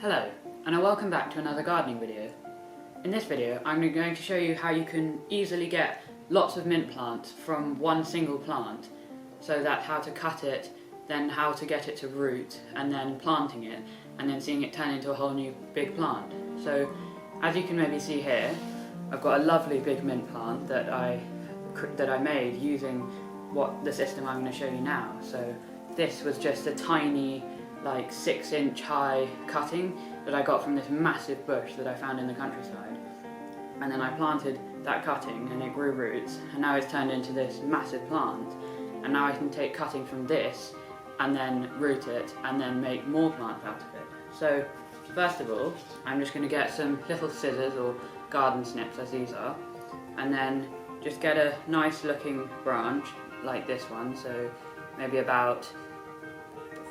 Hello, and welcome back to another gardening video. In this video, I'm going to show you how you can easily get lots of mint plants from one single plant. So that's how to cut it, then how to get it to root, and then planting it, and then seeing it turn into a whole new big plant. So, as you can maybe see here, I've got a lovely big mint plant that I made using the system I'm going to show you now. So this was just a tiny, like 6-inch high cutting that I got from this massive bush that I found in the countryside. And then I planted that cutting and it grew roots, and now it's turned into this massive plant. And now I can take cutting from this and then root it and then make more plants out of it. So first of all, I'm just going to get some little scissors or garden snips, as these are, and then just get a nice looking branch like this one, so maybe about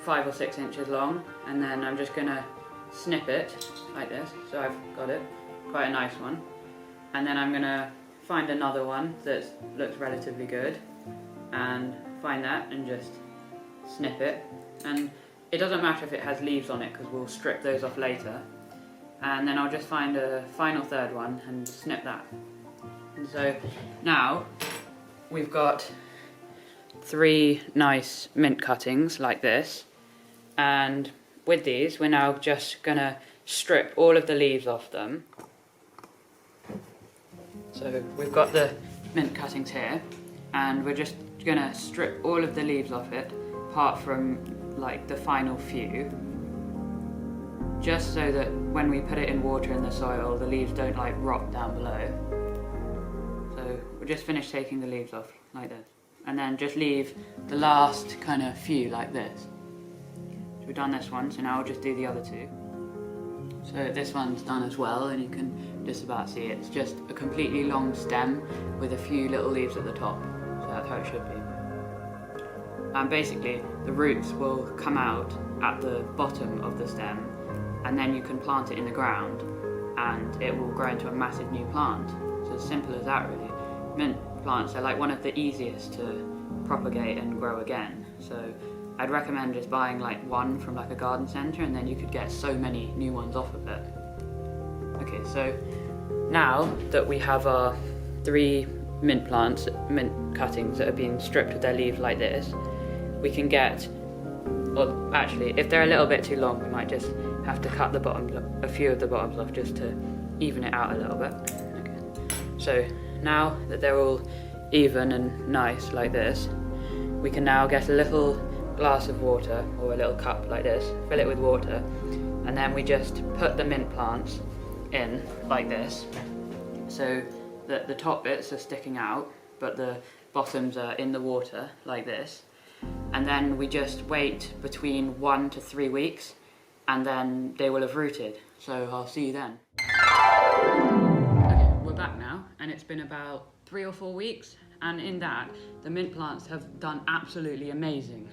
5 or 6 inches long, and then I'm just going to snip it like this. So I've got it, quite a nice one, and then I'm going to find another one that looks relatively good and find that and just snip it. And it doesn't matter if it has leaves on it because we'll strip those off later. And then I'll just find a final third one and snip that. And so now we've got 3 nice mint cuttings like this, and with these we're now just gonna strip all of the leaves off them. So we've got the mint cuttings here, and we're just gonna strip all of the leaves off it apart from like the final few, just so that when we put it in water in the soil, the leaves don't like rot down below. So we'll just finish taking the leaves off like this, and then just leave the last kind of few like this. So we've done this one, so now I'll just do the other 2. So this one's done as well, and you can just about see it's just a completely long stem with a few little leaves at the top. So that's how it should be. And basically the roots will come out at the bottom of the stem, and then you can plant it in the ground and it will grow into a massive new plant. So as simple as that really. Mint plants are like one of the easiest to propagate and grow again. So I'd recommend just buying like one from like a garden centre, and then you could get so many new ones off of it. Okay, so now that we have our 3 mint cuttings that have been stripped of their leaves like this, we can get, well actually if they're a little bit too long we might just have to cut the bottoms, a few of the bottoms off, just to even it out a little bit. Okay. So now that they're all even and nice like this, we can now get a little glass of water or a little cup like this, fill it with water, and then we just put the mint plants in like this, so that the top bits are sticking out but the bottoms are in the water like this. And then we just wait between 1 to 3 weeks, and then they will have rooted. So I'll see you then. Okay, we're back now, and it's been about 3 or 4 weeks, and in that the mint plants have done absolutely amazing.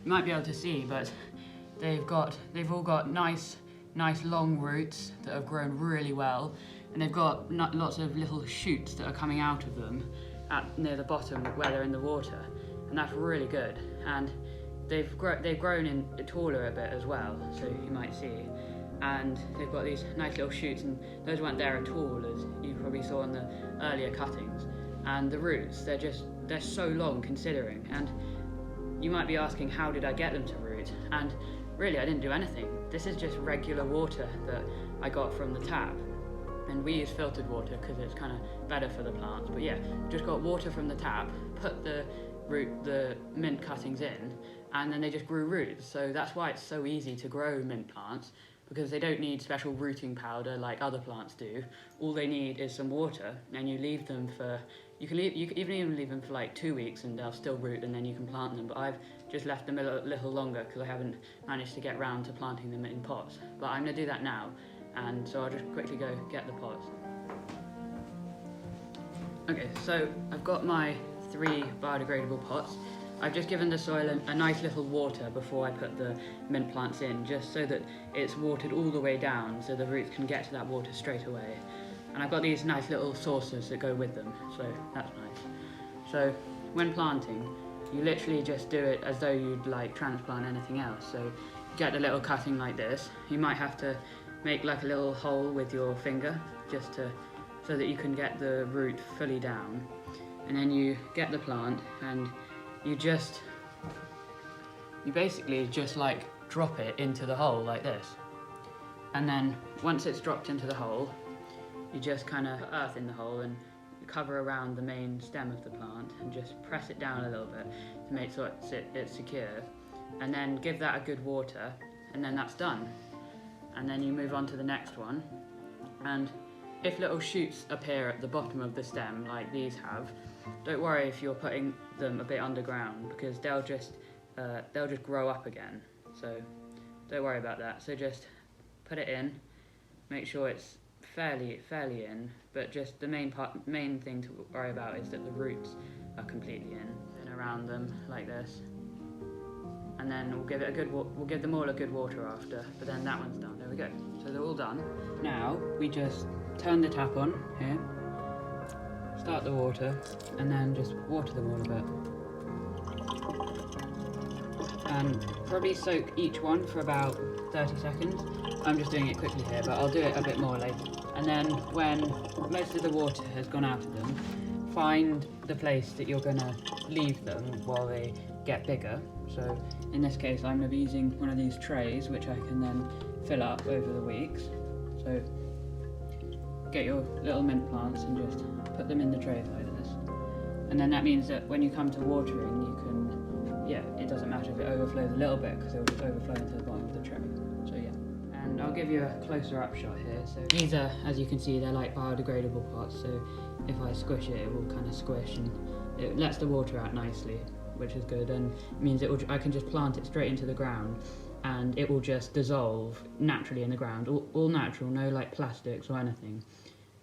You might be able to see, but they've all got nice long roots that have grown really well, and they've got lots of little shoots that are coming out of them near the bottom where they're in the water. And that's really good, and they've grown in taller a bit as well, so you might see, and they've got these nice little shoots, and those weren't there at all, as you probably saw in the earlier cuttings. And the roots, they're so long considering, and you might be asking, how did I get them to root? And really I didn't do anything. This is just regular water that I got from the tap, and we use filtered water because it's kind of better for the plants. But yeah, just got water from the tap, put the mint cuttings in, and then they just grew roots. So that's why it's so easy to grow mint plants, because they don't need special rooting powder like other plants do. All they need is some water, and you leave them for, you can even leave them for like 2 weeks and they'll still root, and then you can plant them. But I've just left them a little longer because I haven't managed to get round to planting them in pots. But I'm going to do that now, and so I'll just quickly go get the pots. Okay, so I've got my 3 biodegradable pots. I've just given the soil a nice little water before I put the mint plants in, just so that it's watered all the way down so the roots can get to that water straight away. And I've got these nice little saucers that go with them, so that's nice. So when planting, you literally just do it as though you'd like transplant anything else. So get the little cutting like this. You might have to make like a little hole with your finger just so that you can get the root fully down. And then you get the plant and you basically just like drop it into the hole like this. And then once it's dropped into the hole, you just kind of put earth in the hole and cover around the main stem of the plant and just press it down a little bit to make sure it's secure. And then give that a good water, and then that's done. And then you move on to the next one. And if little shoots appear at the bottom of the stem like these have, don't worry if you're putting them a bit underground, because they'll just grow up again. So don't worry about that. So just put it in, make sure it's fairly in, but just the main thing to worry about is that the roots are completely in and around them like this. And then we'll give them all a good water after, but then that one's done. There we go. So they're all done. Now we just turn the tap on here, start the water, and then just water them all a bit. And probably soak each one for about 30 seconds. I'm just doing it quickly here, but I'll do it a bit more later. And then when most of the water has gone out of them, find the place that you're going to leave them while they get bigger. So in this case, I'm going to be using one of these trays, which I can then fill up over the weeks. So get your little mint plants and just put them in the tray like this. And then that means that when you come to watering, you can, it doesn't matter if it overflows a little bit, because it will just overflow into the bottom of the tray. So yeah. And I'll give you a closer up shot here. So these are, as you can see, they're like biodegradable pots. So if I squish it, it will kind of squish and it lets the water out nicely, which is good, and means I can just plant it straight into the ground and it will just dissolve naturally in the ground, all natural, no like plastics or anything.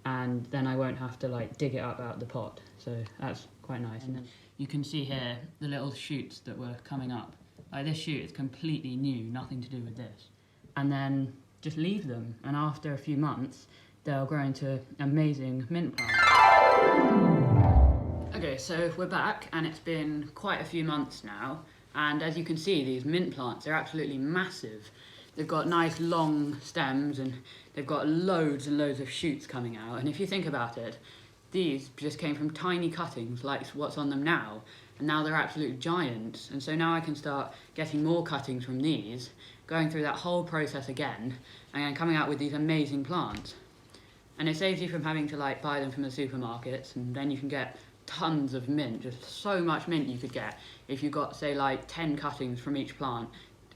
And then I won't have to like dig it up out of the pot. So that's quite nice. And then you can see here the little shoots that were coming up. Like this shoot is completely new, nothing to do with this. And then just leave them, and after a few months they'll grow into amazing mint plants. Okay, so we're back, and it's been quite a few months now, and as you can see, these mint plants are absolutely massive. They've got nice long stems and they've got loads and loads of shoots coming out, and if you think about it, these just came from tiny cuttings like what's on them now, and now they're absolute giants. And so now I can start getting more cuttings from these, going through that whole process again, and then coming out with these amazing plants. And it saves you from having to like buy them from the supermarkets, and then you can get tons of mint, just so much mint you could get if you got, say, like 10 cuttings from each plant,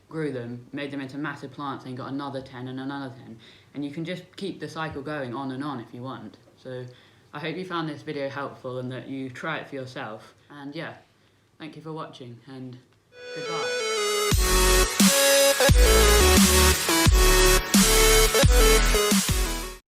grew them, made them into massive plants, and got another 10 and another 10, and you can just keep the cycle going on and on if you want. So I hope you found this video helpful and that you try it for yourself. And yeah, thank you for watching, and goodbye.